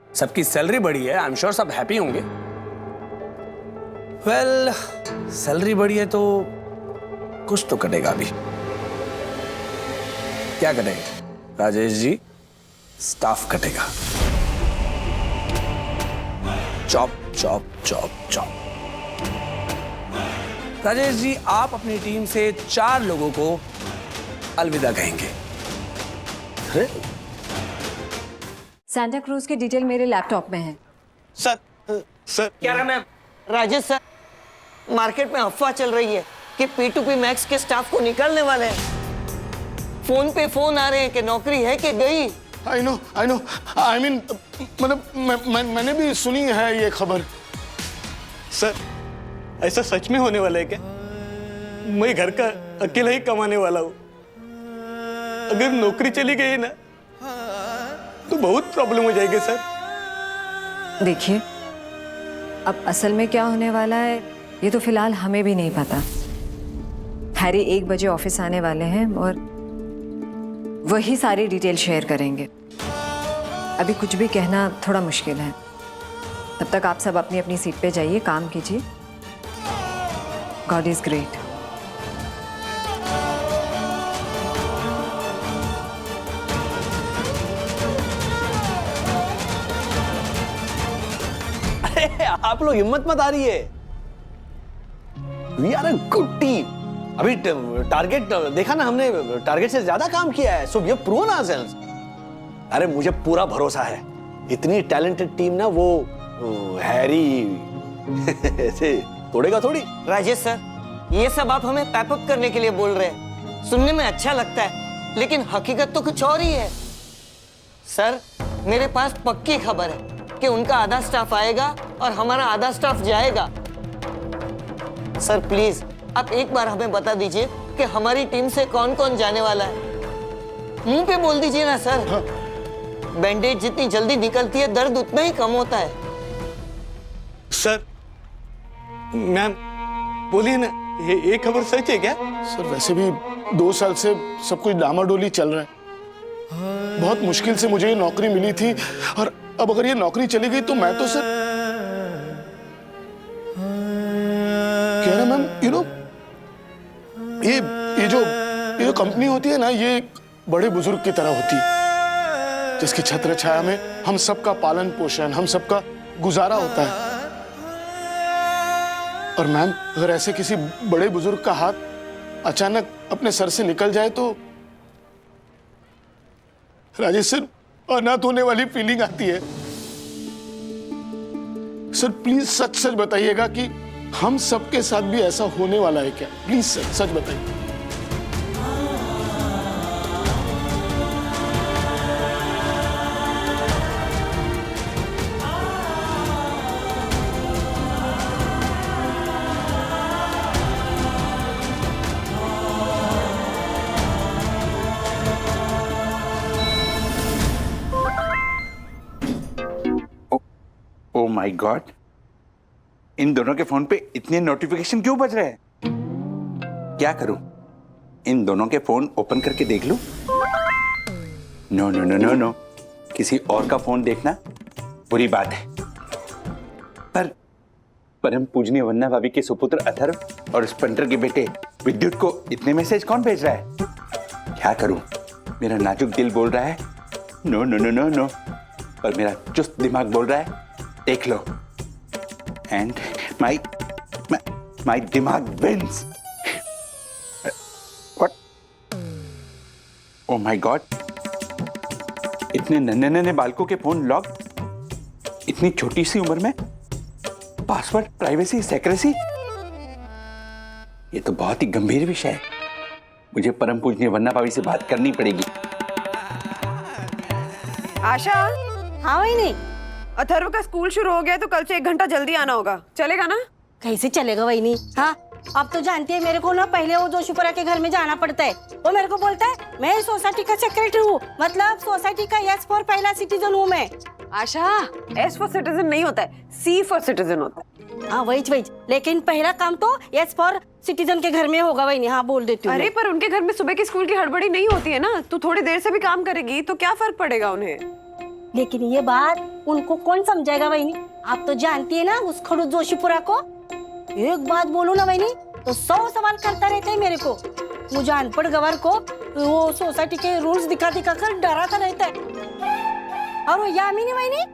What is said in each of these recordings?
सबकी सैलरी बढ़ी है, आई एम श्योर सब हैप्पी होंगे। वेल, सैलरी बढ़ी है तो कुछ तो कटेगा अभी। क्या कटेगा राजेश जी? स्टाफ कटेगा। Chop chop chop chop. Rajesh ji, आप अपनी टीम से 4 लोगों को अलविदा कहेंगे। सांता क्रूज की डिटेल मेरे लैपटॉप में है। सर क्या नाम है? राजेश सर, मार्केट में अफवाह चल रही है कि P2P मैक्स के स्टाफ को निकालने वाले हैं। फोन पे फोन आ रहे हैं कि नौकरी है कि गई। आई नो आई मीन मतलब मैंने भी सुनी है ये खबर। सर, ऐसा सच में होने वाला है क्या? मैं घर का अकेला ही कमाने वाला हूँ। अगर नौकरी चली गई ना तो बहुत प्रॉब्लम हो जाएगी सर। देखिए, अब असल में क्या होने वाला है ये तो फिलहाल हमें भी नहीं पता। हैरी 1 बजे ऑफिस आने वाले हैं और वही सारी डिटेल शेयर करेंगे। अभी कुछ भी कहना थोड़ा मुश्किल है। तब तक आप सब अपनी अपनी सीट पे जाइए, काम कीजिए। God is great. आप लोग हिम्मत मत आ रही है। We are a good team. अभी टारगेट देखा ना हमने, टारगेट से ज्यादा काम किया है। So we have proven ourselves. अरे मुझे पूरा भरोसा है, इतनी टैलेंटेड टीम ना वो हैरी ऐसे तोड़ेगा थोड़ी। राजेश सर, ये सब आप हमें पैपअप करने के लिए बोल रहे हैं। सुनने में अच्छा लगता है लेकिन हकीकत तो कुछ और ही है। सर, मेरे पास पक्की खबर है कि उनका आधा स्टाफ आएगा और हमारा आधा स्टाफ जाएगा। सर प्लीज, आप एक बार हमें बता दीजिए कि हमारी टीम से कौन कौन जाने वाला है। मुंह पे बोल दीजिए ना सर। हाँ। बैंडेज जितनी जल्दी निकलती है, दर्द उतना ही कम होता है। सर, मैम बोलिए ना, ये खबर सच है क्या? सर वैसे भी 2 साल से सब कुछ डामाडोली चल रहा है। बहुत मुश्किल से मुझे ये नौकरी मिली थी और अब अगर ये नौकरी चली गई तो मैं तो सर कह रहा मैम, यू नो ये जो कंपनी होती है ना, ये बड़े बुजुर्ग की तरह होती है जिसकी छत्र छाया में हम सबका पालन पोषण, हम सबका गुजारा होता है। और मैम, अगर ऐसे किसी बड़े बुजुर्ग का हाथ अचानक अपने सर से निकल जाए तो राजेश सर, अनाथ होने वाली फीलिंग आती है। सर प्लीज सच सच बताइएगा कि हम सबके साथ भी ऐसा होने वाला है क्या? प्लीज सर सच बताइए। ओ माय गॉड, इन दोनों के फोन पे इतने नोटिफिकेशन क्यों बज रहे हैं? क्या करूं, इन दोनों के फोन ओपन करके देख लूं? No no no no no, किसी और का फोन देखना बुरी बात है। पर परम पूजनीय वन्ना भाभी के सुपुत्र अथर्व और स्पंटर के बेटे विद्युत को इतने मैसेज कौन भेज रहा है? क्या करूं, मेरा नाजुक दिल बोल रहा है no no no no no, पर मेरा चुस्त दिमाग बोल रहा है देख लो। एंड माई दिमाग wins. What? Oh my God, इतने नन्हे नन्हे बालकों के फोन लॉक, इतनी छोटी सी उम्र में। पासवर्ड, प्राइवेसी, सेक्रेसी, ये तो बहुत ही गंभीर विषय है। मुझे परम पूजनीय वन्ना भाभी से बात करनी पड़ेगी। आशा, हाँ वही। अथर्व का स्कूल शुरू हो गया है तो कल से 1 घंटा जल्दी आना होगा, चलेगा ना? कैसे चलेगा वही? हाँ, अब तो जानती है मेरे को ना, पहले वो जोशीपुरा के घर में जाना पड़ता है। वो मेरे को बोलता है मैं सोसाइटी का सेक्रेटरी हूँ, मतलब सोसाइटी का एस फॉर पहला सिटीजन हूँ मैं। आशा, एस फॉर सिटीजन नहीं होता है, सी फॉर सिटीजन होता है। हाँ वही, लेकिन पहला काम तो एस फॉर सिटीजन के घर में होगा वही। हाँ बोल देती हूँ। अरे पर उनके घर में सुबह के स्कूल की हड़बड़ी नहीं होती है ना, तू थोड़ी देर से भी काम करेगी तो क्या फर्क पड़ेगा उन्हें? लेकिन ये बात उनको कौन समझाएगा वहीनी? आप तो जानती है ना उस खड़ूस जोशीपुरा को। एक बात बोलूं ना वहीनी तो 100 सवाल करता रहता है मेरे को। मुझे अनपढ़ गवर को वो सोसाइटी के रूल्स दिखा दिखा कर डराता रहता है। और वो यामिनी वहीनी,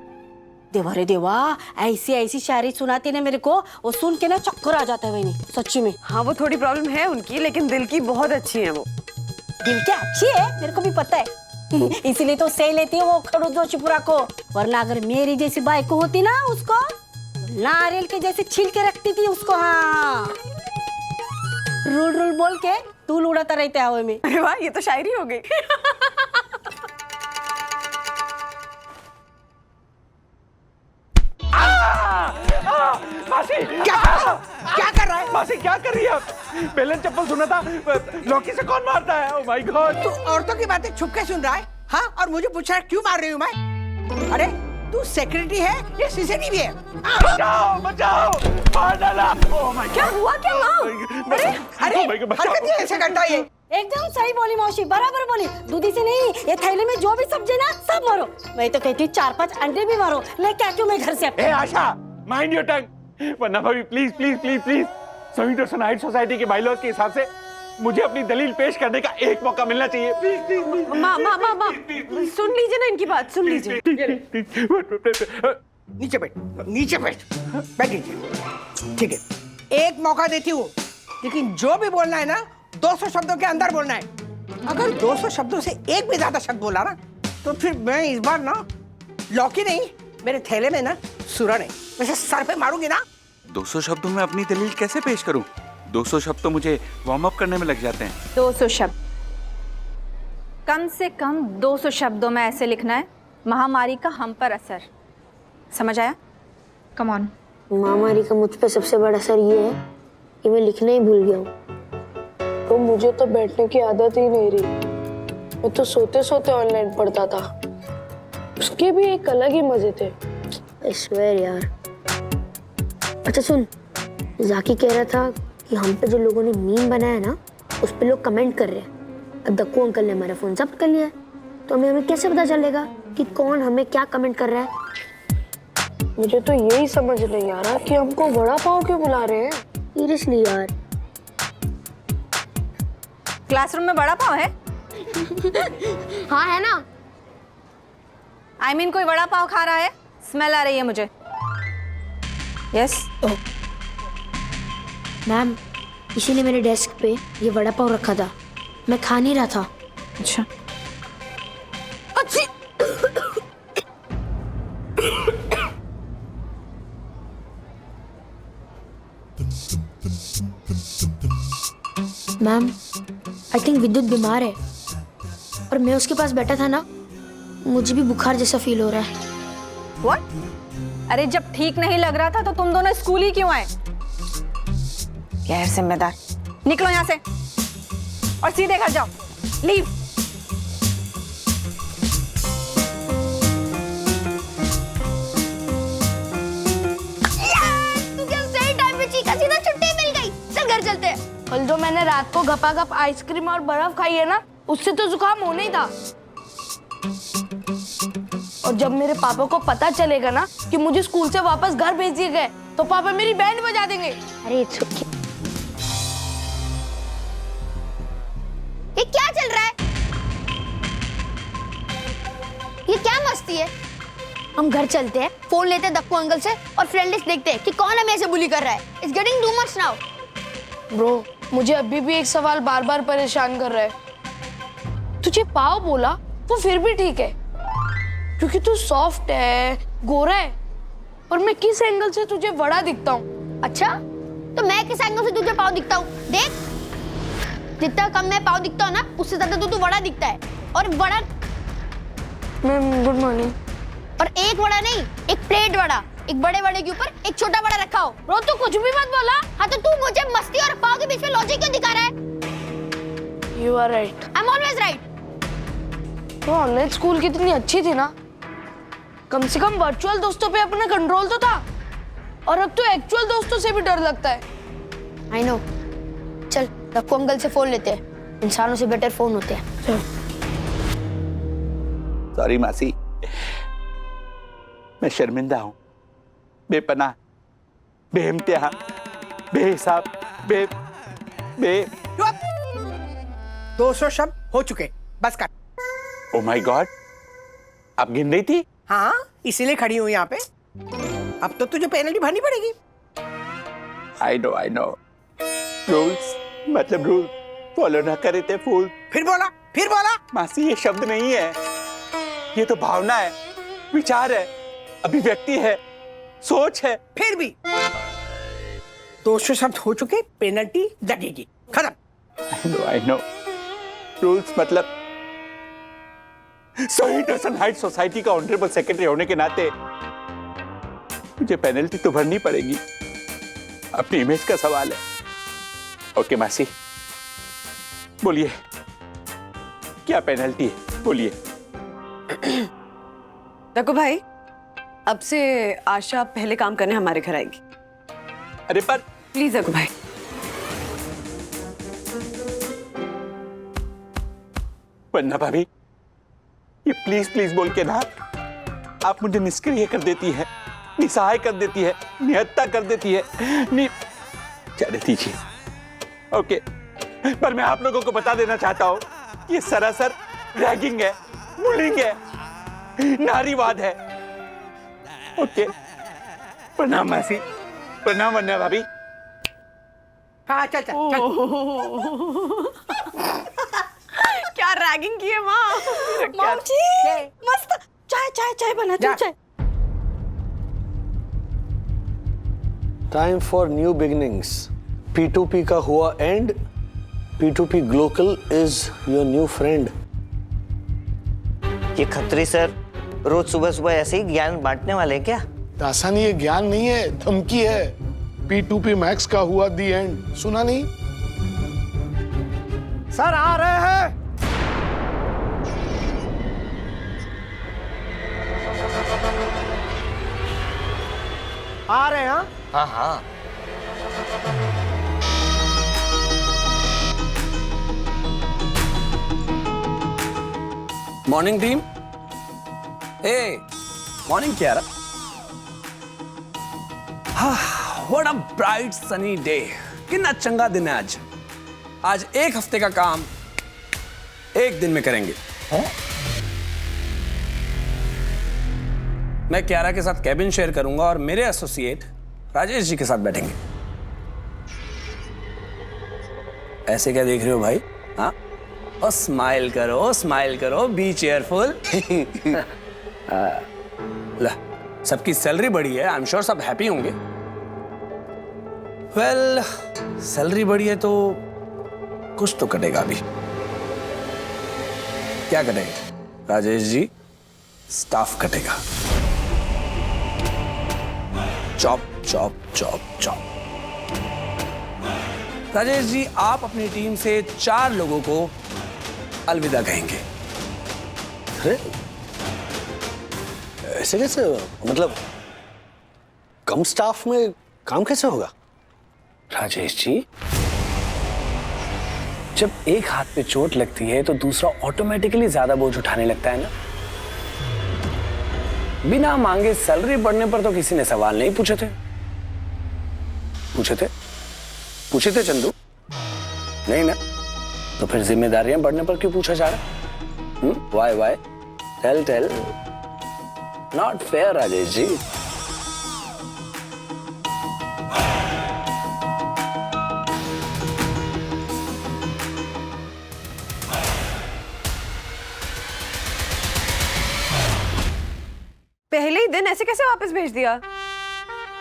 देवा रे देवा, ऐसी ऐसी शायरी सुनाती ना मेरे को, वो सुन के ना चक्कर आ जाता है वहीनी, सच्ची में। हाँ वो थोड़ी प्रॉब्लम है उनकी, लेकिन दिल की बहुत अच्छी है वो। दिल क्या अच्छी है, मेरे को भी पता है। इसीलिए तो सही लेती है वो खड़ूस जोशीपुरा को, वरना अगर मेरी जैसी बाइको होती ना उसको नारियल के जैसे छील के रखती थी उसको। हाँ, रूल रूल बोल के धूल उड़ाता रहते हवा में। अरे वाह, ये तो शायरी हो गई। मासी क्या कर रहा है? मासी क्या कर रही है आप? बेलन चप्पल सुना था, लौकी से कौन मारता है? Oh my God! तू औरतों की बातें छुप के सुन रहा है? हाँ, और मुझे पूछ रहा है क्यों मार रही हूँ मैं? अरे तू सेक्रेटरी है या सीसीटीवी है? बचाओ बचाओ, मार डाला! ओह माय क्या हुआ क्या माँ? अरे हरकत ही ऐसे करता है ये। एकदम सही बोली मौसी, बराबर बोली। दूधी से नहीं, ये थैले में जो भी सब्जी ना सब मारो। मैं तो कहती हूँ 4-5 अंडे भी मारो, लेके आती हूँ मैं घर से। ए आशा, माइंड योर टंग। वरना भाभी प्लीज प्लीज प्लीज प्लीज, संयुक्त हाइट सोसाइटी के बाइलॉज के हिसाब से मुझे अपनी दलील पेश करने का एक मौका मिलना चाहिए। Please please please. माँ माँ माँ माँ, सुन लीजिए ना इनकी बात, सुन लीजिए। नीचे बैठ, नीचे बैठ लीजिए। ठीक है, एक मौका देती हूँ, लेकिन जो भी बोलना है ना 200 शब्दों के अंदर बोलना है। अगर 200 शब्दों से एक भी ज्यादा शब्द बोला ना तो फिर मैं इस बार ना लौकी नहीं, मेरे थैले में ना सुरन है, वैसे सर पे मारूंगी ना। 200 शब्दों में अपनी दलील कैसे पेश करूं? 200 शब्द तो मुझे वार्म अप करने में लग जाते हैं। 200 शब्द, कम से कम 200 शब्दों में ऐसे लिखना है, महामारी का हम पर असर। समझ आया? Come on. महामारी का मुझ पे सबसे बड़ा असर ये है कि मैं लिखना ही भूल गया हूँ। तो मुझे तो बैठने की आदत ही नहीं रही, मैं तो सोते सोते ऑनलाइन पढ़ता था। उसके भी एक अलग ही मजे थे। I swear यार। अच्छा सुन, जाकी कह रहा था कि हम पे जो लोगों ने मीम बनाया ना उस पे लोग कमेंट कर रहे हैं। अब दक्कू अंकल ने हमारा फोन जब्त कर लिया है, तो हमें कैसे पता चलेगा कि कौन हमें क्या कमेंट कर रहा है? मुझे तो यही समझ नहीं आ रहा कि हमको वड़ा पाव क्यों बुला रहे हैं। सीरियसली यार। क्लासरूम में वड़ा पाव है? हाँ है ना। I mean, कोई वड़ा पाव खा रहा है? स्मेल आ रही है मुझे। यस। मैम, किसी ने मेरे डेस्क पे ये वड़ा पाव रखा था, मैं खा नहीं रहा था। अच्छा। मैम, आई थिंक विद्युत बीमार है और मैं उसके पास बैठा था ना, मुझे भी बुखार जैसा फील हो रहा है। What? अरे जब ठीक नहीं लग रहा था तो तुम दोनों स्कूल ही क्यों आए? गैर जिम्मेदार, निकलो यहाँ से और सीधे घर जाओ। लीव। सीधा छुट्टी मिल गई, चल घर चलते हैं। कल जो मैंने रात को गपागप आइसक्रीम और बर्फ खाई है ना, उससे तो जुकाम होना ही था। और जब मेरे पापा को पता चलेगा ना कि मुझे स्कूल से वापस घर भेज दिए गए, तो पापा मेरी बैंड बजा देंगे। अरे इट्स ओके। ये क्या चल रहा है? ये क्या मस्ती है? हम घर चलते हैं, फोन लेते हैं दक्कू अंकल से और फ्रेंड लिस्ट देखते हैं कि कौन हमें ऐसे बुली कर रहा है। It's getting too much now. Bro, मुझे अभी भी एक सवाल बार बार परेशान कर रहा है। तुझे पाव बोला वो फिर भी ठीक है, क्योंकि तू सॉफ्ट है, गोरा है, और मैं किस एंगल से तुझे बड़ा दिखता हूँ? अच्छा, तो मैं किस एंगल से तुझे पाव दिखता हूँ? देख, जितना कम मैं पाव दिखता हूँ ना, उससे ज्यादा तू बड़ा दिखता है। और बड़ा मैम गुड मॉर्निंग। और एक बड़ा नहीं, एक प्लेट बड़ा, एक बड़े बड़े के ऊपर एक छोटा बड़ा रखा हो। ब्रो तू कुछ भी मत बोला। हाँ तो तू मुझे मस्ती और पाव के बीच में लॉजिक क्यों दिखा रहा है? You are right. I am always right. तो ऑनलाइन स्कूल कितनी अच्छी थी ना, कम से कम वर्चुअल दोस्तों पे अपना कंट्रोल तो था, और अब तो एक्चुअल दोस्तों से भी डर लगता है। I know. चल दक्कू अंकल से फोन लेते हैं, इंसानों से बेटर फोन होते हैं। सॉरी मासी, मैं शर्मिंदा हूं, बेपनाह, बेइम्तिहा, बेहिसाब, बे 200 शब्द हो चुके, बस कर। ओ माय गॉड, आप गिन रही थी? हाँ, इसीलिए खड़ी हूँ यहाँ पे। अब तो तुझे पेनल्टी भरनी पड़ेगी। I know. रूल्स मतलब रूल फॉलो ना करे थे फूल। फिर बोला। मासी, ये शब्द नहीं है, ये तो भावना है, विचार है, अभिव्यक्ति है, सोच है। फिर भी 200 शब्द हो चुके, पेनल्टी लगेगी, खत्म। I know. रूल्स मतलब सही डसन हाइट सोसाइटी का ऑनरेबल सेक्रेटरी होने के नाते मुझे पेनल्टी तो भरनी पड़ेगी, अपनी इमेज का सवाल है। ओके मासी, बोलिए क्या पेनल्टी है, बोलिए। देखो भाई, अब से आशा पहले काम करने हमारे घर आएगी। अरे पर प्लीज रघु भाई। वरना भाभी, ये प्लीज प्लीज बोल के ना आप मुझे निष्क्रिय कर देती है, निसहाय कर देती है, निहत्ता कर देती है, चले दीजिए। ओके, पर मैं आप लोगों को बता देना चाहता हूं, ये सरासर रैगिंग है, बुलिंग है, नारीवाद है। ओके, प्रणाम मासी, प्रणाम वरना भाभी। हाँ, चल। क्या रैगिंग की है माँ? मॉम जी, मस्त चाय बना दो, चाय। Time for new beginnings. P2P का हुआ and, P2P Glocal is your new friend. ये खत्री सर रोज सुबह सुबह ऐसे ही ज्ञान बांटने वाले हैं क्या? दासानी, ये ज्ञान नहीं है, धमकी है। P2P मैक्स का हुआ दी एंड, सुना नहीं? सर आ रहे हैं। आ रहे हैं? हाँ। Morning team. Hey morning Kiara. What a bright sunny day. कितना चंगा दिन है आज एक हफ्ते का काम एक दिन में करेंगे। मैं कियारा के साथ कैबिन शेयर करूंगा और मेरे एसोसिएट राजेश जी के साथ बैठेंगे। ऐसे क्या देख रहे हो भाई? हाँ, और स्माइल करो, बी चेयरफुल। ला, सबकी सैलरी बढ़ी है, आई एम श्योर सब हैप्पी होंगे। वेल, सैलरी बढ़ी है तो कुछ तो कटेगा अभी। क्या कटेगा राजेश जी? स्टाफ कटेगा। चॉप। राजेश जी, आप अपनी टीम से 4 लोगों को अलविदा कहेंगे। अरे ऐसे कैसे? मतलब कम स्टाफ में काम कैसे होगा? राजेश जी, जब एक हाथ पे चोट लगती है तो दूसरा ऑटोमेटिकली ज्यादा बोझ उठाने लगता है ना। बिना मांगे सैलरी बढ़ने पर तो किसी ने सवाल नहीं पूछे थे चंदू? नहीं ना, तो फिर जिम्मेदारियां बढ़ने पर क्यों पूछा जा रहा? Why tell. Not fair Rajesh ji. पहले ही दिन ऐसे कैसे वापस भेज दिया?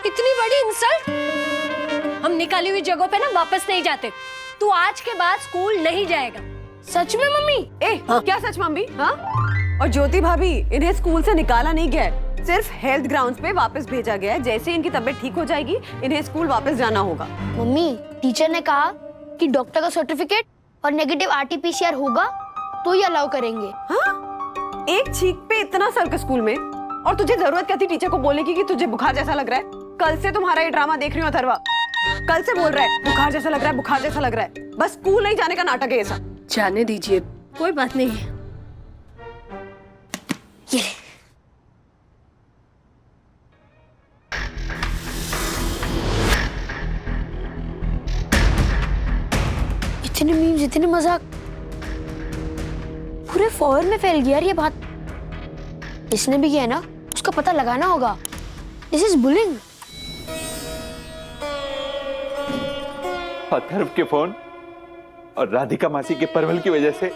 इतनी बड़ी इंसल्ट। हम निकाली हुई जगहों पे ना वापस नहीं जाते। तू आज के बाद स्कूल नहीं जाएगा। सच में मम्मी? क्या सच मम्मी? हाँ? और ज्योति भाभी, इन्हें स्कूल से निकाला नहीं गया है, सिर्फ हेल्थ ग्राउंड्स पे वापस भेजा गया है। जैसे इनकी तबीयत ठीक हो जाएगी, इन्हें स्कूल वापस जाना होगा। मम्मी, टीचर ने कहा कि डॉक्टर का सर्टिफिकेट और नेगेटिव RT-PCR होगा तो ही अलाउ करेंगे। हाँ? एक छींक पे इतना सर्कस स्कूल में, और तुझे जरूरत क्या थी टीचर को बोलने की कि तुझे बुखार जैसा लग रहा है? कल से तुम्हारा ये ड्रामा देख रही हूँ अथर्वा। कल से बोल रहा है बुखार जैसा लग रहा है। बस स्कूल नहीं जाने का नाटक है ये सब। जाने दीजिए, कोई बात नहीं। ये इतने मजाक, पूरे फॉरेन में फैल गया यार ये बात। इसने भी किया है ना, उसका पता लगाना होगा। This is bullying. अथर्व के फोन और राधिका मासी के परवल की वजह से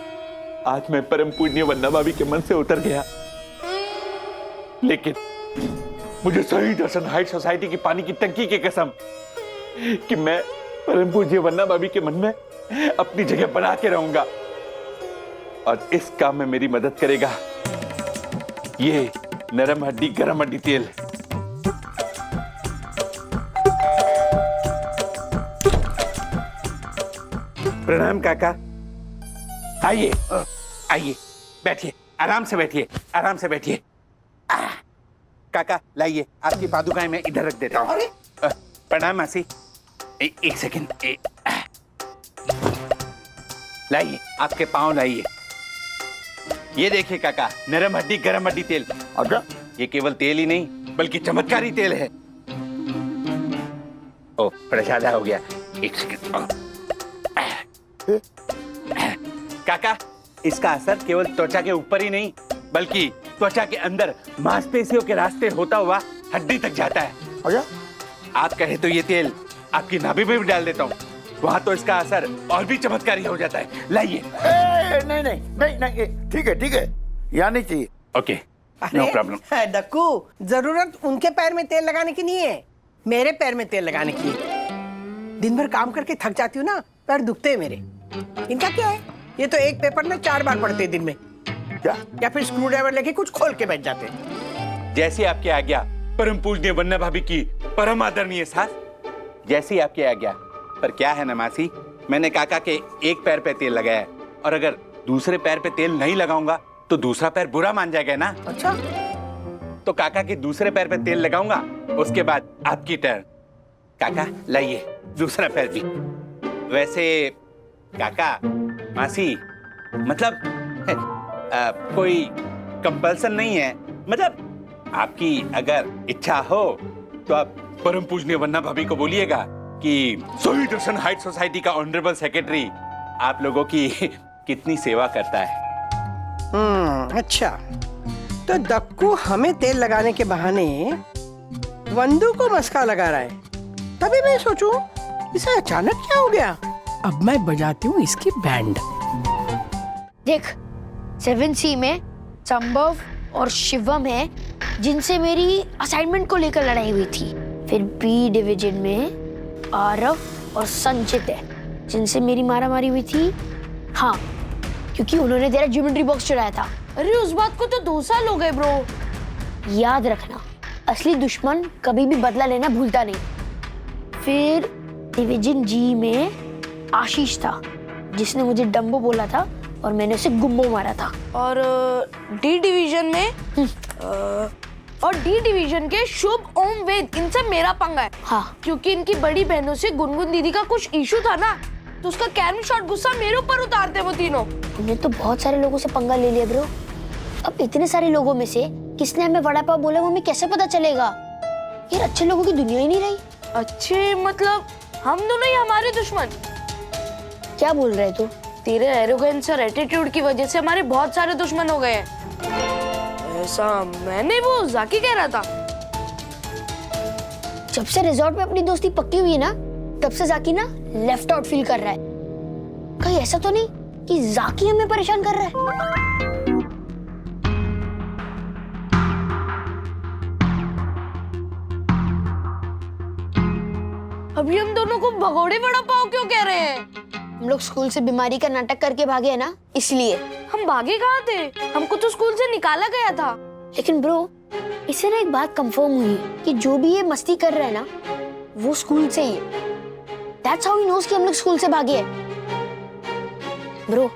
आज मैं परम पूजनीय वंदना भाभी के मन से उतर गया। लेकिन मुझे सही दर्शन हाइट सोसाइटी की पानी की टंकी की कसम कि मैं परम पूज्य वंदना भाभी के मन में अपनी जगह बना के रहूंगा। और इस काम में मेरी मदद करेगा ये नरम हड्डी गरम हड्डी तेल। प्रणाम काका। आइए आइए, बैठिए, आराम से बैठिए, आराम से बैठिए। काका लाइए, आपकी पादुकाएं मैं इधर रख देता हूँ। प्रणाम मासी। एक सेकंड, लाइए, आपके पाँव लाइए। ये देखिए काका, नरम हड्डी गरम हड्डी तेल। और ये केवल तेल ही नहीं बल्कि चमत्कारी तेल है। ओ, बड़ा ज्यादा हो गया, एक सेकंड। काका, इसका असर केवल त्वचा के ऊपर ही नहीं बल्कि त्वचा के अंदर मांसपेशियों के रास्ते होता हुआ हड्डी तक जाता है। आप कहे तो ये तेल आपकी नाभि में भी डाल देता हूँ, वहां तो इसका असर और भी चमत्कारी हो जाता है। लाइए। नहीं नहीं नहीं नहीं, ठीक है ठीक है, यहाँ नहीं चाहिए। Okay, no problem. डक्कू, जरूरत उनके पैर में तेल लगाने की नहीं है, मेरे पैर में तेल लगाने की। दिन भर काम करके थक जाती हूँ ना, पैर दुखते हैं मेरे। इनका क्या है, ये तो एक पेपर में 4 बार पढ़ते हैं दिन में। क्या? या फिर स्क्रू ड्राइवर लेके कुछ खोल के बैठ जाते हैं। जैसी आपकी आज्ञा परम पूजनीय वंदना भाभी की परम आदरणीय सास, जैसी आपकी आज्ञा। पर क्या है ना मासी, मैंने काका के एक पैर पे तेल लगाया है और अगर दूसरे पैर पे तेल नहीं लगाऊंगा तो दूसरा पैर बुरा मान जाएगा ना। अच्छा, तो काका के दूसरे पैर पे तेल लगाऊंगा, उसके बाद आपकी टर्न। काका लाइए दूसरा पैर भी। वैसे काका मासी, मतलब कोई कंपल्सन नहीं है, मतलब आपकी अगर इच्छा हो तो आप परम पूजनीय वंदना भाभी को बोलिएगा कि सोई दर्शन हाइट सोसाइटी का ऑनरेबल सेक्रेटरी आप लोगों की कितनी सेवा करता है। अच्छा, तो दक्कू हमें तेल लगाने के बहाने वंदू को मस्का लगा रहा है। तभी मैं सोचूं इसे अचानक क्या हो गया। अब मैं बजाती हूँ इसकी बैंड। देख, 7C में संभव और शिवम है जिनसे मेरी असाइनमेंट को लेकर लड़ाई हुई थी। फिर बी डिवीजन में आरव और संचित है जिनसे मेरी मारामारी हुई थी। हाँ, क्योंकि उन्होंने तेरा ज्योमेट्री बॉक्स चुराया था। अरे उस बात को तो 2 साल हो गए ब्रो। याद रखना, असली दुश्मन कभी भी बदला लेना भूलता नहीं। फिर डिवीजन जी में आशीष था जिसने मुझे डम्बो बोला था और मैंने उसे गुम्बो मारा था। और डी डिवीजन में और डी डिवीजन के शुभ ओम वेद, इनसे मेरा पंगा है। हाँ, क्योंकि इनकी बड़ी बहनों से गुनगुन दीदी का कुछ इशू था ना, तो उसका कैरम शॉट गुस्सा मेरे ऊपर उतारते वो तीनों। हमने तो बहुत सारे लोगों से पंगा ले लिया ब्रो। अब इतने सारे लोगों में से किसने हमें वड़ा पाव बोला वो हमें कैसे पता चलेगा? यार, अच्छे लोगों की दुनिया ही नहीं रही। अच्छे मतलब हम दोनों ही हमारे दुश्मन। क्या बोल रहे तू? तेरे एरोगेंस और एटीट्यूड की वजह से हमारे बहुत सारे दुश्मन हो गए हैं। ऐसा मैंने वो जाकी कह रहा था। जब से रिजॉर्ट में अपनी दोस्ती पक्की हुई है ना, तब से जाकी ना लेफ्ट आउट फील कर रहा है। कहीं ऐसा तो नहीं कि जाकी हमें परेशान कर रहा है? अभी हम दोनों को भगोड़े वड़ा पाव क्यों कह रहे हैं? हम लोग स्कूल से बीमारी का नाटक करके भागे है ना, इसलिए। हम भागे कहाँ थे? हमको तो स्कूल से निकाला गया था। लेकिन ब्रो, इससे ना एक बात कंफर्म हुई कि जो भी ये मस्ती कर रहा है ना, वो स्कूल से ही है। That's how he knows कि हम लोग स्कूल से भागे हैं। ब्रो,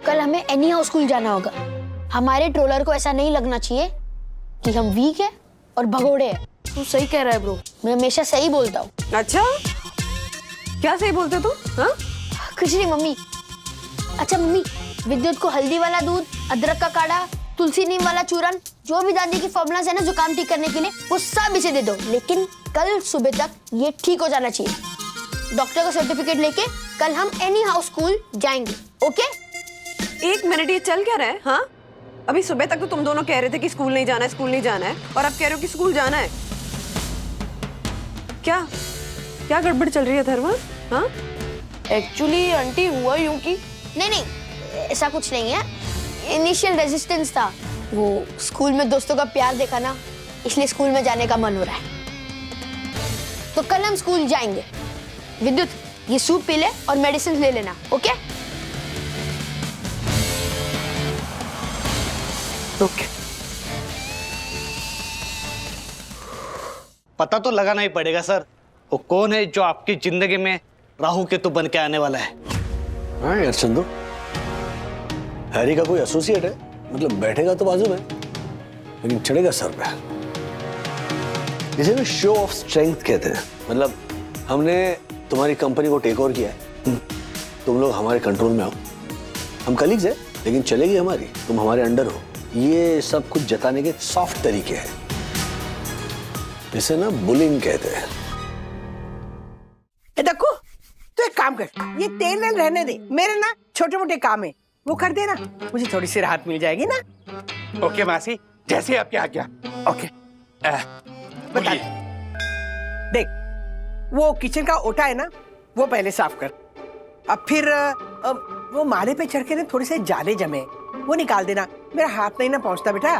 कल हमें एनी हाउ स्कूल जाना होगा। हमारे ट्रोलर को ऐसा नहीं लगना चाहिए कि हम वीक है और भगोड़े हैं। तू सही कह रहा है ब्रो। मैं हमेशा सही बोलता हूँ। अच्छा, क्या सही बोलते तू? हाँ? कुछ नहीं मम्मी। अच्छा मम्मी, विद्युत को हल्दी वाला दूध, अदरक का काढ़ा, तुलसी नीम वाला चूरन, जो भी दादी की फॉर्मूलाज है ना जुकाम ठीक करने के लिए, वो सब इसे दे दो। लेकिन कल सुबह तक ये ठीक हो जाना चाहिए। डॉक्टर का सर्टिफिकेट लेके कल हम एनी हाउस स्कूल जाएंगे, ओके? एक मिनट, ये चल क्या रहा है? हाँ, अभी सुबह तक तो तुम दोनों कह रहे थे कि स्कूल नहीं जाना है, स्कूल नहीं जाना है, और अब कह रहे हो कि स्कूल जाना है। क्या क्या गड़बड़ चल रही है अथर्वा? हाँ, एक्चुअली आंटी हुआ यूं कि नहीं, ऐसा कुछ नहीं है। इनिशियल रेजिस्टेंस था, वो स्कूल में दोस्तों का प्यार देखा ना, इसलिए स्कूल में जाने का मन हो रहा है। तो कल हम स्कूल जाएंगे। विद्युत, ये सूप पी ले और मेडिसिन ले लेना, ओके? ओके। पता तो लगाना ही पड़ेगा सर, वो कौन है जो आपकी जिंदगी में राहु केतु बन के आने वाला है। हाँ यार चंदू, हैरी का कोई एसोसिएट है, मतलब बैठेगा तो बाजू में, लेकिन चढ़ेगा सर पे। इसे ना शो ऑफ स्ट्रेंथ कहते हैं। मतलब हमने तुम्हारी कंपनी को टेक ओवर किया है, तुम लोग हमारे कंट्रोल में हो, हम कलीग्स हैं, लेकिन चलेगी हमारी, तुम हमारे अंडर हो। ये सब कुछ जताने के सॉफ्ट तरीके हैं, इसे ना बुलिंग कहते हैं। देखो, तो एक काम कर, ये तेल वेल रहने दे, मेरे ना छोटे मोटे काम है वो कर देना, मुझे थोड़ी सी राहत मिल जाएगी ना। ओके मासी, जैसे आपकी आज्ञा। ओके। बता, देख वो किचन का ओटा है ना, वो पहले साफ कर। अब फिर वो माले पे चढ़ के ना थोड़े से जाले जमे, वो निकाल देना, मेरा हाथ नहीं ना पहुंचता बेटा।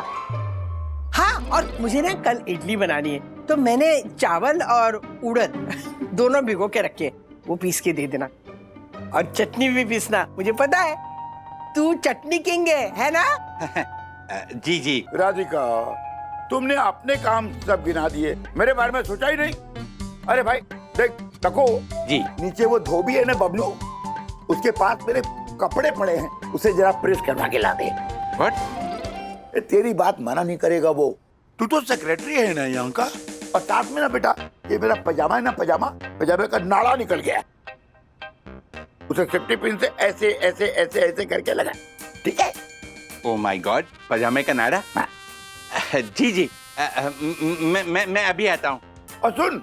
हाँ, और मुझे ना कल इडली बनानी है, तो मैंने चावल और उड़द दोनों भिगो के रखे, वो पीस के दे देना। और चटनी भी पीसना, मुझे पता है तू चटनी किंग है ना? जी जी। राधिका, तुमने अपने काम सब गिना दिए, मेरे बारे में सोचा ही नहीं। अरे भाई देख, तको जी, नीचे वो धोबी है ना बबलू, उसके पास मेरे कपड़े पड़े हैं, उसे जरा प्रेस करवा के ला दे। व्हाट? तेरी बात मना नहीं करेगा वो, तू तो सेक्रेटरी है ना यहाँ का। और साथ में ना बेटा, ये मेरा पजामा है ना, पजामे का नाड़ा निकल गया, उसे सेफ्टी पिन से ऐसे ऐसे ऐसे ऐसे करके लगा, ठीक है? ओ माय गॉड, पजामे का नाड़ा। जी जी, मैं अभी आता हूँ। और सुन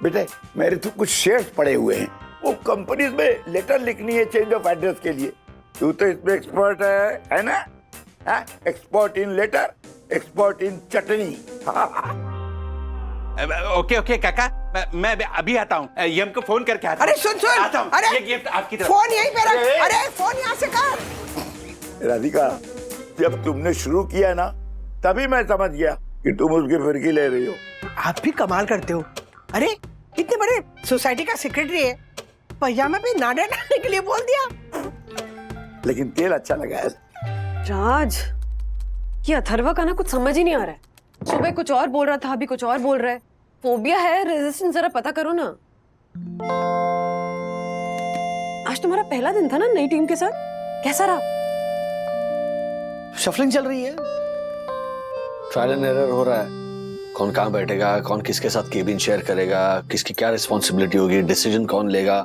बेटे, मेरे तो कुछ शेयर्स पड़े हुए हैं, वो कंपनीज में लेटर लिखनी है चेंज ऑफ एड्रेस के लिए, तू तो इसमें एक्सपर्ट है ना? Expert in letter, expert in chutney. Okay okay काका, मैं अभी आता हूँ, यम को फोन करके आता हूँ। अरे सुन, आता हूँ। अरे ये गिफ्ट आपकी तरफ। फोन यहीं पे रख, अरे फोन यहाँ से कर। राधिका, जब तुमने शुरू किया ना, तभी मैं समझ गया कि तुम उसकी फिरकी ले रही हो। आप भी कमाल करते हो। अरे इतने बड़े सोसाइटी का सेक्रेटरी है, पजामा पे नाड़ा डालने के लिए बोल दिया। लेकिन तेल अच्छा लगा है। राज, ये अथर्वा का ना कुछ समझ ही नहीं आ रहा है। सुबह कुछ और बोल रहा था, अभी कुछ और बोल रहा है। फोबिया है, रेजिस्टेंस जरा पता करो ना। आज तुम्हारा पहला दिन था ना नई टीम के साथ, कैसा रहा? शफलिंग चल रही है, ट्रायल एंड एरर हो रहा है, कौन कहाँ बैठेगा, कौन किसके साथ केबिन शेयर करेगा, किसकी क्या रिस्पॉन्सिबिलिटी होगी, डिसीजन कौन लेगा,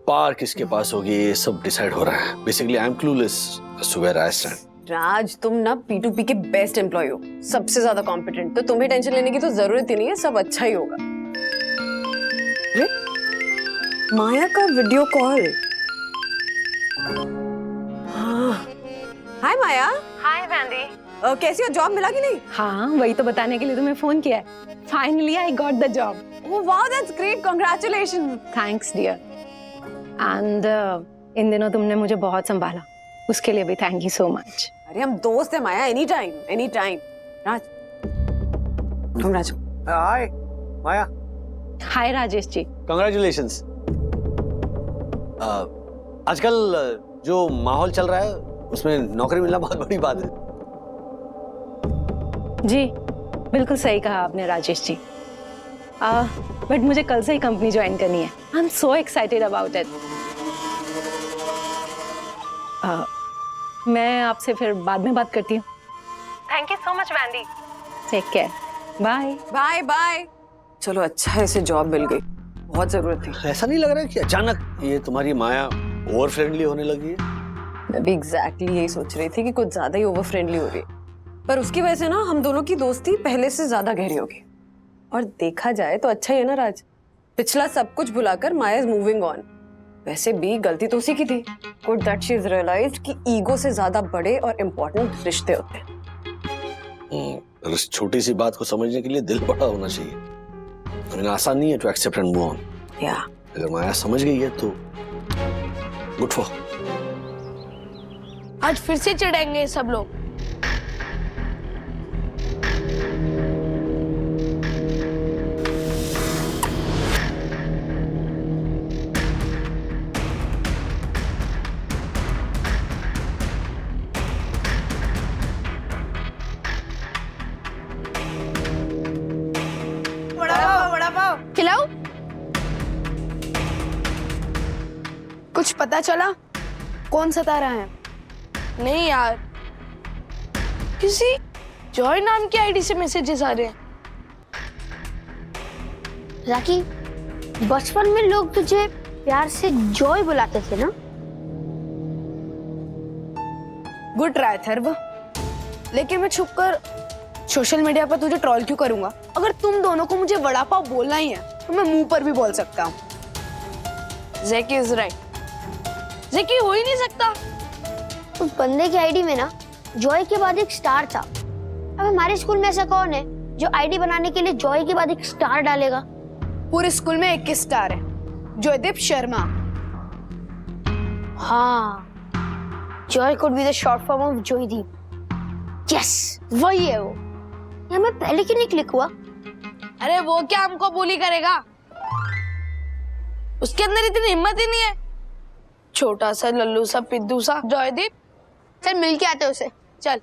पावर किसके पास होगी, ये सब डिसाइड हो रहा है। Basically I am clueless as to where I stand. Raj, तुम ना P2P के बेस्ट एम्प्लॉय हो, सबसे ज्यादा कॉम्पिटेंट, तो तुम्हें टेंशन लेने की तो जरूरत ही नहीं है, सब अच्छा ही होगा। अरे माया का वीडियो कॉल। हाँ, हाय माया। हाय वैंडी। कैसी हो, जॉब मिला कि नहीं? हाँ, वही तो बताने के लिए तुम्हें फोन किया है। Finally I got the job. Oh wow, that's great, congratulation. Thanks dear. And इन दिनों तुमने मुझे बहुत संभाला, उसके लिए भी थैंक यू सो मच। अरे हम दोस्त हैं माया, एनी टाइम एनी टाइम। राज, तुम राज। हाय माया। हाय राजेश जी। कांग्रेचुलेशंस। आजकल जो माहौल चल रहा है उसमें नौकरी मिलना बहुत बड़ी बात है। जी बिल्कुल सही कहा आपने राजेश जी। बट मुझे कल से ही कंपनी ज्वाइन करनी है। I am so excited about it. मैं आपसे फिर बाद में बात करती हूँ। Thank you so much Wendy. Take care. Bye bye bye. चलो अच्छा है, इसे जॉब मिल गई, बहुत जरूरत थी। ऐसा नहीं लग रहा है कि अचानक ये तुम्हारी माया ओवर फ्रेंडली होने लगी है? मैं भी एग्जैक्टली यही सोच रही थी कि कुछ ज्यादा ही ओवर फ्रेंडली हो रही है, पर उसकी वजह से ना हम दोनों की दोस्ती पहले से ज्यादा गहरी होगी। और देखा जाए तो अच्छा ही है ना राज, पिछला सब कुछ भुलाकर माया इज मूविंग ऑन। वैसे भी गलती तो उसी की थी। Good that she is realised कि ईगो से ज्यादा बड़े और इम्पोर्टेंट रिश्ते होते हैं। इस छोटी सी बात को समझने के लिए दिल बड़ा होना चाहिए। I mean, आसान नहीं है to accept and move on. या अगर माया समझ गई है तो गुड फॉर। आज फिर से चिढ़ेंगे सब लोग। खिलाओ। कुछ पता चला कौन सता रहा है? नहीं यार, किसी जॉय नाम की आईडी से मैसेजेस आ रहे हैं। राखी, बचपन में लोग तुझे प्यार से जॉय बुलाते थे ना? गुड ट्राई थर्व, लेकिन मैं छुपकर सोशल मीडिया पर तुझे ट्रोल क्यों करूंगा? अगर तुम दोनों को मुझे वड़ा पाव बोलना ही है तो मैं मुंह पर भी बोल सकता हूँ। ज़ैकी इज राइट, ज़ैकी हो ही नहीं सकता। उस बंदे की आईडी में ना जॉय के बाद एक स्टार था। अब हमारे स्कूल में ऐसा कौन है जो आईडी बनाने के लिए जॉय के बाद एक स्टार डालेगा? पूरे स्कूल में 21 स्टार है। जॉयदीप शर्मा। हाँ, Joy could be the short form of Joydeep. Yes, वही है वो। ये मैं पहले क्यों नहीं क्लिक हुआ? अरे वो क्या हमको bully करेगा? उसके अंदर इतनी हिम्मत ही नहीं है। छोटा सा लल्लू सा पिद्दू सा जॉयदीप। चल मिल के आते उसे। चल।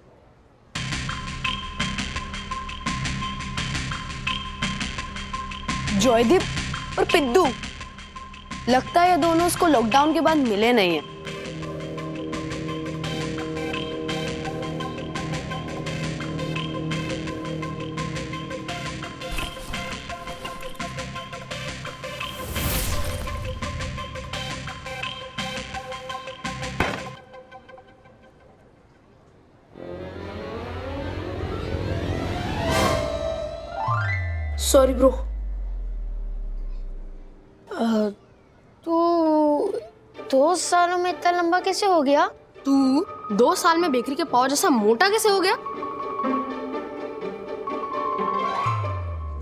जॉयदीप और पिद्दू, लगता है ये दोनों उसको लॉकडाउन के बाद मिले नहीं है। Sorry bro. तू 2 सालों में इतना लंबा कैसे हो गया? तू 2 साल में बेकरी के पाव जैसा मोटा कैसे हो गया?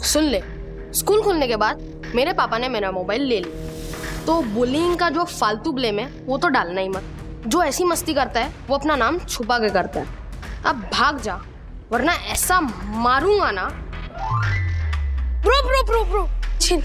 सुन ले, स्कूल खुलने के बाद मेरे पापा ने मेरा मोबाइल ले लिया, तो बुलिंग का जो फालतू ब्लेम है वो तो डालना ही मत। जो ऐसी मस्ती करता है वो अपना नाम छुपा के करता है। अब भाग जा, वरना ऐसा मारूंगा ना। Bro bro bro bro chill.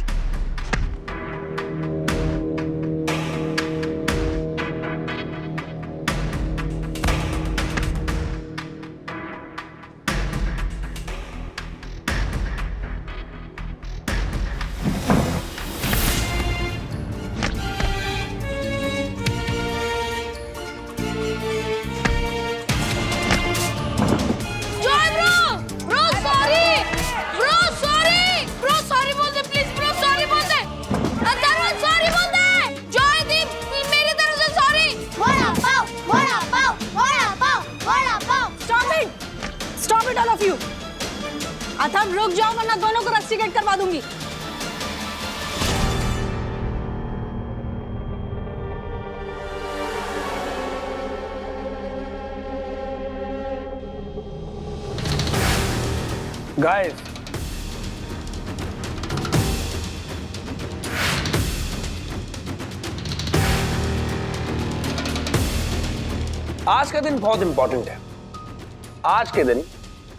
Atharva रुक जाओ वरना दोनों को रस्टिकेट करवा दूंगी। गाइस, आज का दिन बहुत इंपॉर्टेंट है। आज के दिन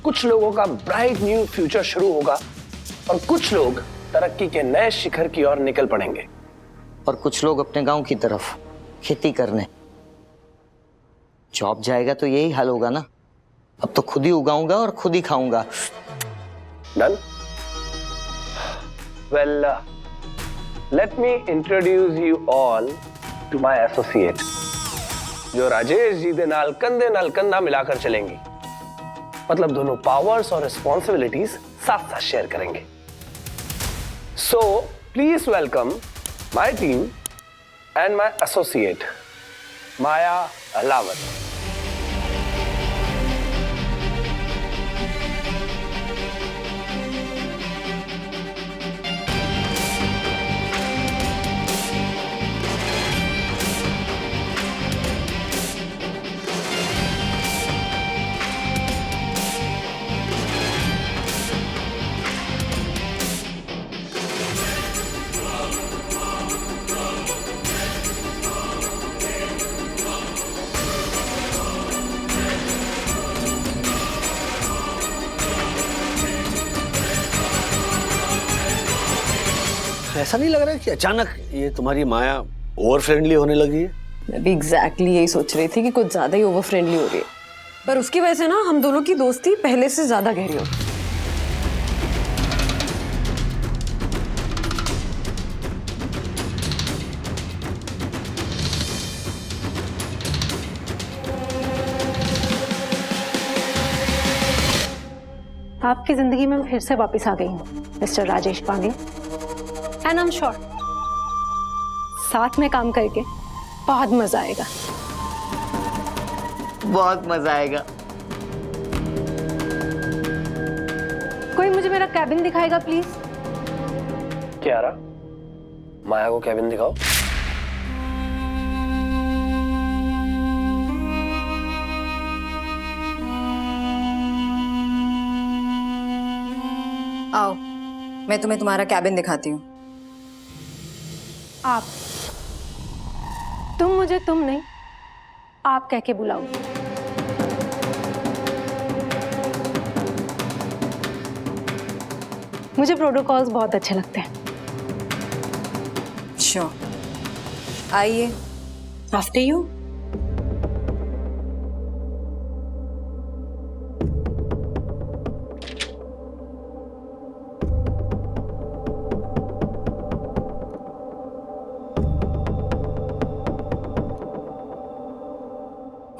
कुछ लोगों का ब्राइट न्यू फ्यूचर शुरू होगा और कुछ लोग तरक्की के नए शिखर की ओर निकल पड़ेंगे। और कुछ लोग अपने गांव की तरफ खेती करने। जॉब जाएगा तो यही हाल होगा ना। अब तो खुद ही उगाऊंगा और खुद ही खाऊंगा। Done? Well, let me introduce you all to my associate, जो राजेश जी दे नाल कंधा मिलाकर चलेंगी। मतलब दोनों पावर्स और रिस्पॉन्सिबिलिटीज साथ साथ शेयर करेंगे। So please welcome my team and my associate Maya Ahlawat. ऐसा नहीं लग रहा है कि अचानक ये तुम्हारी माया ओवर फ्रेंडली होने लगी है? मैं भी एग्जैक्टली यही सोच रही थी कि कुछ ज्यादा ही ओवर फ्रेंडली हो रही है, पर उसकी वजह से ना हम दोनों की दोस्ती पहले से ज्यादा गहरी हो गई। आपकी जिंदगी में मैं फिर से वापस आ गई हूँ mister Rajesh Pandey, and I am sure साथ में काम करके बहुत मजा आएगा। बहुत मजा आएगा। कोई मुझे मेरा कैबिन दिखाएगा प्लीज? क्या रहा? माया को कैबिन दिखाओ। आओ, मैं तुम्हें तुम्हारा कैबिन दिखाती हूँ। आप, तुम मुझे तुम नहीं आप कह के बुलाओ। मुझे प्रोटोकॉल्स बहुत अच्छे लगते हैं। श्योर, आइए। After you.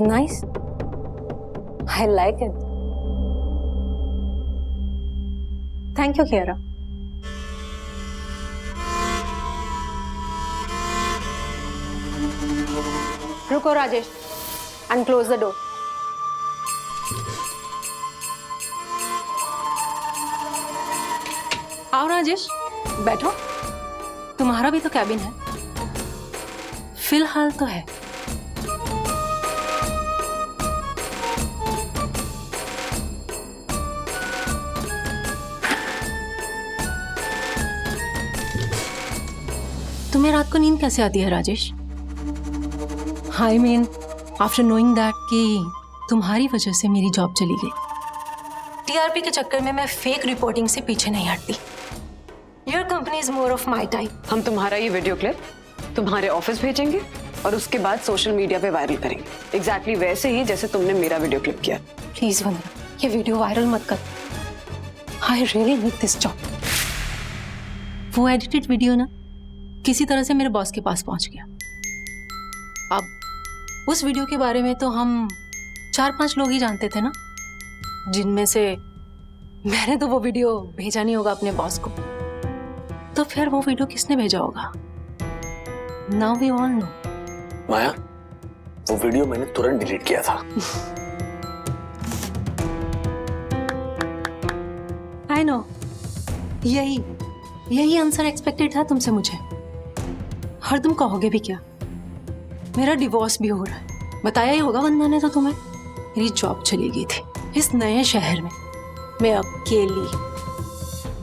Nice. I like it. Thank you, Kiara. रुको Rajesh, and close the door. आओ राजेश, बैठो। तुम्हारा भी तो कैबिन है। फिलहाल तो है। तुम्हें रात को नींद कैसे आती है Rajesh? I mean after knowing that कि तुम्हारी वजह से मेरी जॉब चली गई। टीआरपी के चक्कर में मैं फेक रिपोर्टिंग से पीछे नहीं हटती। Your company is more of my type. हम तुम्हारा ये वीडियो क्लिप तुम्हारे ऑफिस भेजेंगे और उसके बाद सोशल मीडिया पे वायरल करेंगे, एग्जैक्टली वैसे ही जैसे तुमने मेरा वीडियो क्लिप किया। प्लीज वंदना, ये वीडियो वायरल मत कर। I really need this job. वो एडिटेड वीडियो ना किसी तरह से मेरे बॉस के पास पहुंच गया। अब उस वीडियो के बारे में तो हम 4-5 लोग ही जानते थे ना, जिनमें से मैंने तो वो वीडियो भेजा नहीं होगा अपने बॉस को, तो फिर वो वीडियो किसने भेजा होगा? Now we all know. Maya, वो वीडियो मैंने तुरंत डिलीट किया था। आई नो, यही आंसर एक्सपेक्टेड था तुमसे मुझे। और तुम कहोगे भी क्या? मेरा डिवोर्स भी हो रहा है। बताया ही होगा वंदना ने तो तुम्हें। मेरी जॉब चली गई थी इस नए शहर में। मैं अकेली,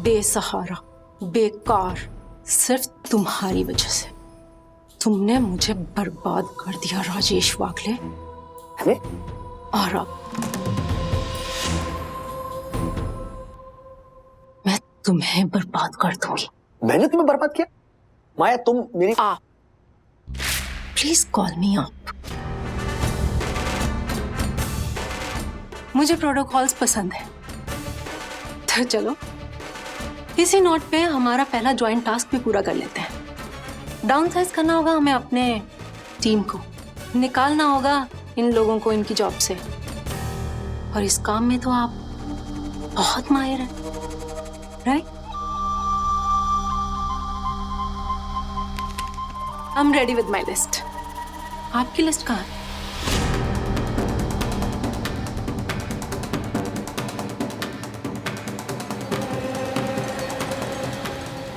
बेसहारा, बेकार, सिर्फ तुम्हारी वजह से। तुमने मुझे बर्बाद कर दिया राजेश वाकले। और अब मैं तुम्हें बर्बाद कर दूंगी। मैंने तुम्हें बर्बाद किया? माया, तुम मेरी प्लीज कॉल मी अप। मुझे प्रोटोकॉल्स पसंद है, तो चलो इसी नोट पे हमारा पहला ज्वाइंट टास्क भी पूरा कर लेते हैं। डाउन साइज करना होगा हमें अपने टीम को, निकालना होगा इन लोगों को इनकी जॉब से। और इस काम में तो आप बहुत माहिर हैं, right? I am ready with my list. आपकी लिस्ट कहाँ है?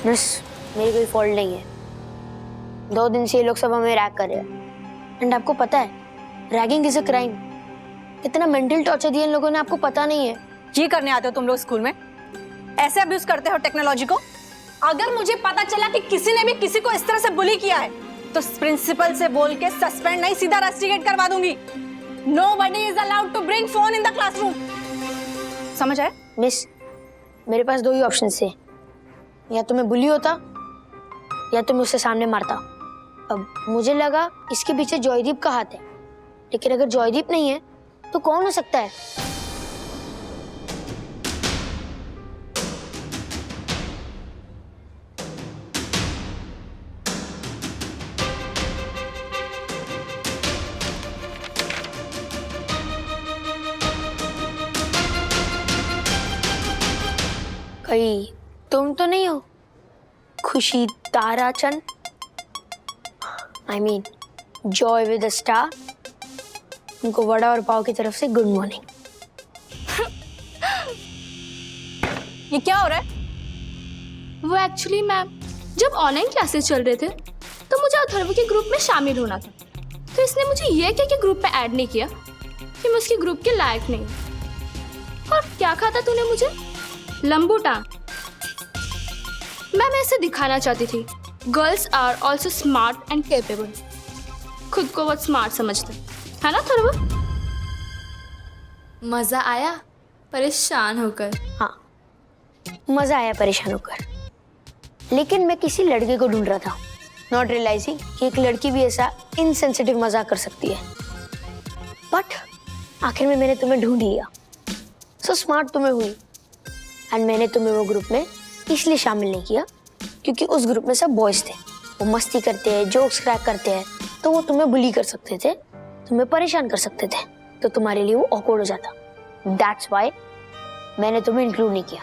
मिस, मेरी कोई फॉल्ट नहीं है। 2 दिन से ये लोग सब हमें रैग कर रहे हैं। एंड आपको पता है, रैगिंग इज अ क्राइम। इतना मेंटल टॉर्चर दिया इन लोगों ने, आपको पता नहीं है। ये करने आते हो तुम लोग स्कूल में? ऐसे अब्यूज करते हो टेक्नोलॉजी को? अगर मुझे पता चला कि किसी ने भी किसी को इस तरह से बुली किया है, तो प्रिंसिपल से बोल के सस्पेंड नहीं, सीधा रस्टिकेट करवा दूंगी। Nobody is allowed to bring phone in the classroom. समझ आया? मिस, मेरे पास 2 ही ऑप्शन थे। या तो मैं बुली होता या तो मैं उसे सामने मारता। अब मुझे लगा इसके पीछे जॉयदीप का हाथ है, लेकिन अगर जॉयदीप नहीं है तो कौन हो सकता है? कहीं तुम तो नहीं हो खुशी Tarachand? I mean Joy with a star. उनको वड़ा और पाव की तरफ से गुड मॉर्निंग। ये क्या हो रहा है? वो एक्चुअली मैम, जब ऑनलाइन क्लासेस चल रहे थे तो मुझे अथर्व के ग्रुप में शामिल होना था, तो इसने मुझे ये कह के ग्रुप में ऐड नहीं किया कि मैं उसके ग्रुप के लायक नहीं हूँ। और क्या कहा था तूने मुझे? लंबूटा। मैं ऐसे दिखाना चाहती थी girls are also smart and capable. खुद को बहुत स्मार्ट समझते है ना अथर्व? मजा आया परेशान होकर? हाँ, मजा आया परेशान होकर, लेकिन मैं किसी लड़के को ढूंढ रहा था, नॉट रियलाइजिंग कि एक लड़की भी ऐसा इनसेंसिटिव मजाक कर सकती है। बट आखिर में मैंने तुम्हें ढूंढ लिया। सो स्मार्ट तुम्हें हुई, एंड मैंने तुम्हें वो ग्रुप में इसलिए शामिल नहीं किया क्योंकि उस ग्रुप में सब बॉयज थे। वो मस्ती करते हैं, जोक्स क्रैक करते हैं, तो वो तुम्हें बुली कर सकते थे, तुम्हें परेशान कर सकते थे, तो तुम्हारे लिए वो ऑकवर्ड हो जाता। दैट्स व्हाई मैंने तुम्हें इंक्लूड नहीं किया।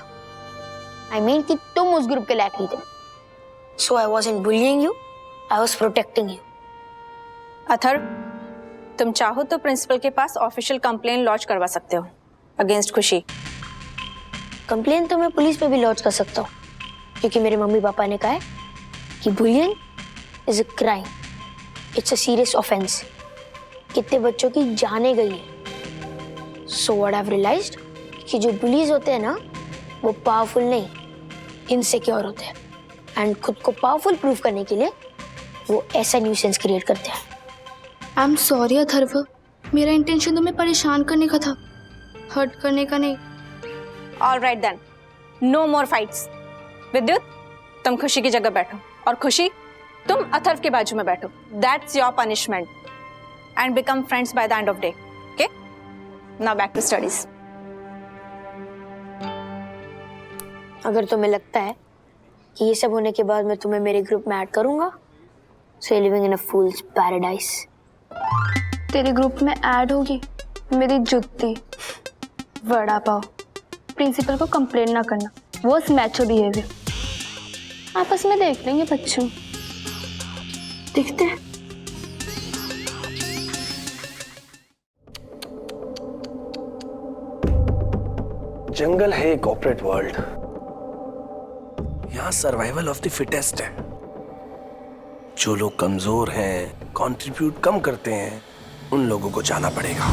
आई मीन कि तुम उस ग्रुप के लायक नहीं थे। So I wasn't bullying you, I was protecting you. Atharva, तुम चाहो तो प्रिंसिपल के पास ऑफिशियल कंप्लेन लॉन्च करवा सकते हो अगेंस्ट खुशी। कंप्लेन तो मैं पुलिस पे भी लॉन्च कर सकता हूँ, क्योंकि मेरे मम्मी पापा ने कहा है कि bullying is a crime, it's a serious offence. कितने बच्चों की जाने गई है। So what I have realised कि जो बुलीज होते हैं ना, वो पावरफुल नहीं, इनसिक्योर होते हैं, एंड खुद को पावरफुल प्रूव करने के लिए वो ऐसा न्यूसेंस क्रिएट करते हैं। आई एम सॉरी अथर्व, मेरा इंटेंशन तुम्हें परेशान करने का था, हर्ट करने का नहीं। ऑल राइट देन, नो मोर फाइट्स। विद्युत, तुम खुशी की जगह बैठो, और खुशी तुम अथर्व के बाजू में बैठो। That's your punishment, and become friends by the end of day. Okay, now back to studies. अगर तुम्हें लगता है कि ये सब होने के बाद मैं तुम्हें मेरे ग्रुप में ऐड करूंगा, so living in a fool's paradise. तेरे ग्रुप में ऐड होगी मेरी जुत्ती। वड़ा पाव। प्रिंसिपल को कंप्लेन ना करना, वो मैचो बिहेवियर। आपस में देख लेंगे बच्चों, दिखते हैं। जंगल है कॉर्पोरेट वर्ल्ड, यहाँ सर्वाइवल ऑफ द फिटेस्ट है। जो लोग कमजोर हैं, कंट्रीब्यूट कम करते हैं, उन लोगों को जाना पड़ेगा।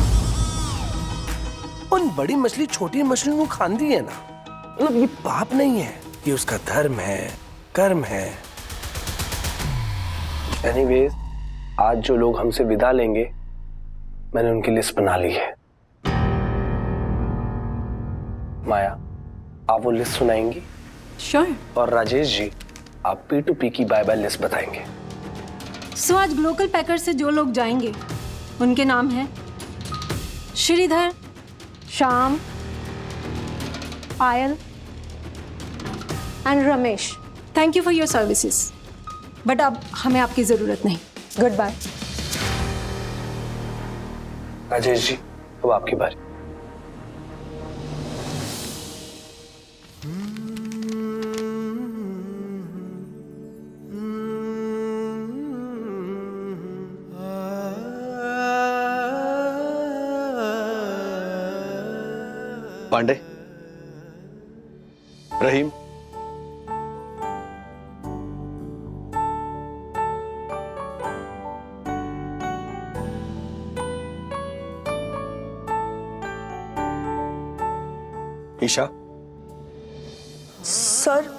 उन बड़ी मछली छोटी मछली को खाती है ना, मतलब ये पाप नहीं है, ये उसका धर्म है, कर्म है। एनीवेज, आज जो लोग हमसे विदा लेंगे, मैंने उनकी लिस्ट बना ली है। माया, आप वो लिस्ट सुनाएंगी? श्योर। और राजेश जी, आप P2P की बाय बाय लिस्ट बताएंगे। सो आज ग्लोकल पैकर से जो लोग जाएंगे उनके नाम हैं Shridhar, Shyam, Payal and Ramesh. Thank you for your services, but अब हमें आपकी जरूरत नहीं। Good bye. राजेश जी, अब आपकी बारी। पांडे, रहीम, ईशा। सर,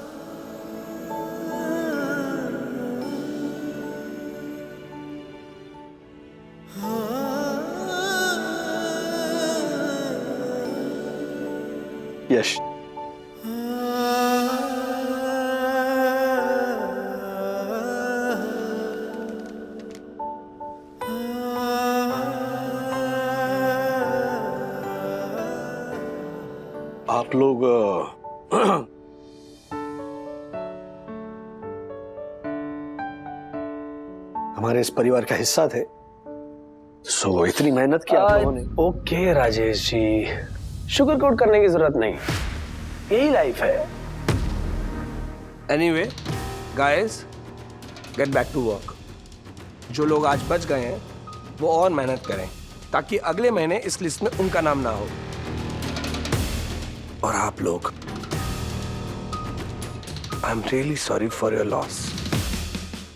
यश। आप लोग हमारे इस परिवार का हिस्सा थे, सो इतनी मेहनत की आप लोगों ने। Okay Rajesh ji, sugar coat करने की जरूरत नहीं, यही लाइफ है। Anyway guys, get back to work. जो लोग आज बच गए हैं वो और मेहनत करें ताकि अगले महीने इस लिस्ट में उनका नाम ना हो। और आप लोग, I am really sorry for your loss.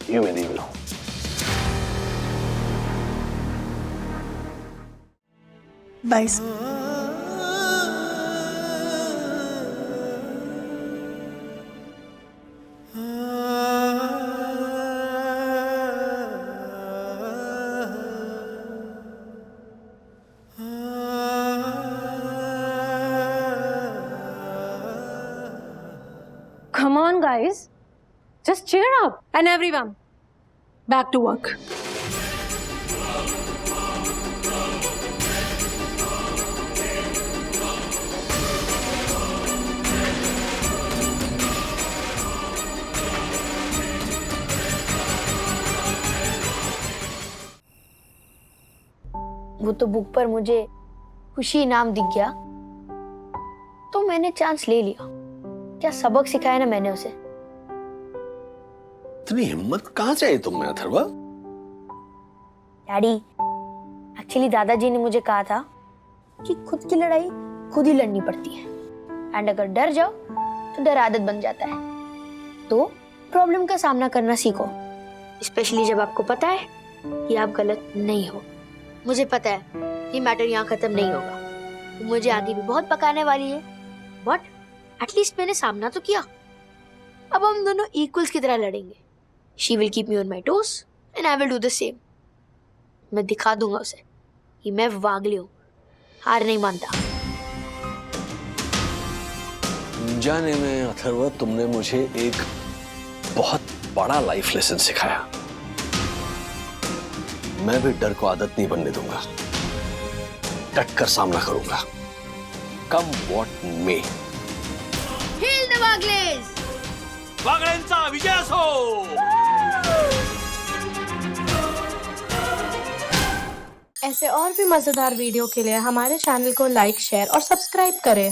You may leave now. Bye. Come on, guys. Just cheer up. And everyone, back to work. वो तो बुक पर मुझे खुशी इनाम दिख गया तो मैंने चांस ले लिया। क्या सबक सिखाया ना मैंने उसे। इतनी हिम्मत कहाँ से आई तुम में अथर्वा? डैडी, एक्चुअली दादाजी ने मुझे कहा था कि खुद की लड़ाई खुद ही लड़नी पड़ती है, एंड अगर डर जाओ तो डर आदत बन जाता है। तो प्रॉब्लम का सामना करना सीखो, स्पेशली जब आपको पता है कि आप गलत नहीं हो। मुझे पता है कि मैटर यहाँ खत्म नहीं होगा, मुझे आगे भी बहुत पकाने वाली है, बट एटलीस्ट मैंने सामना तो किया। अब हम दोनों इक्वल्स की तरह लड़ेंगे। She will keep me on my toes and I will do the same. मैं दिखा दूंगा उसे कि मैं वागली हूँ, हार नहीं मानता। जाने में अथर्वा, तुमने मुझे एक बहुत बड़ा लाइफ लेसन सिखाया। मैं भी डर को आदत नहीं बनने दूंगा, डट कर सामना करूंगा, come what may. Heal the Wagles! वागलेंचा विजय असो! ऐसे और भी मजेदार वीडियो के लिए हमारे चैनल को लाइक, शेयर और सब्सक्राइब करें।